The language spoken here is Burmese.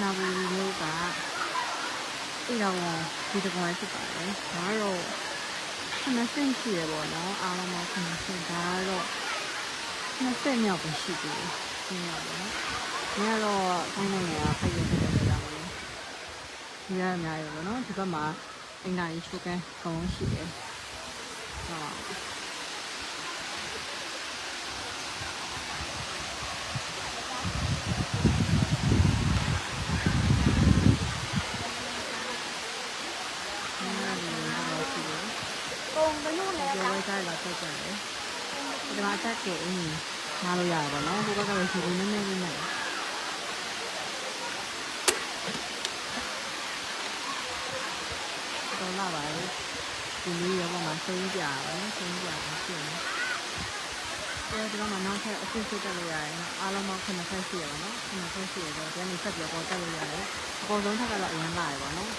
နာဘူးမျိုးကအိမ်တော်ဒီတကောင်ဖြစ်ပါတယ်ဒါတော့90ရှိရပေါ့နော်အားလုံးပေါင်း90ဒါတော့20မြောက်ပဲရှိသေးတယ်20မြောက်ပေါ့နော်ဒီကတော့ခိုင်းနိုင်ငံကဖိုက်ရတဲ့နေရာပေါ့နော်ဒီရအများကြီးပေါ့နော်ဒီဘက်မှာအိမ်သားကြီးရှိကန်ကောင်းရှိတယ်ကုန်ဘလို့လဲ ဒီဝဲစားလာဆက်ကြတယ်ဒီမှာတက်ကြအင်းငါလို့ရပါတော့ဟိုဘက်ကလည်းရှိနေနေနေတော့လာပါလေဒီလေးရောမှာသုံးကြပါနော်သုံးကြပါဖြစ်နေဒီမှာနောက်ထပ်အဆင့်စစ်တက်လို့ရတယ်နော်အားလုံးပေါင်း9ခက်ရှိရပါနော်9ခက်ရှိရတော့ဒီကနေဆက်ပြီးတော့တက်လို့ရတယ်အကုန်လုံးထက်ကတော့အရင်လာရပါနော်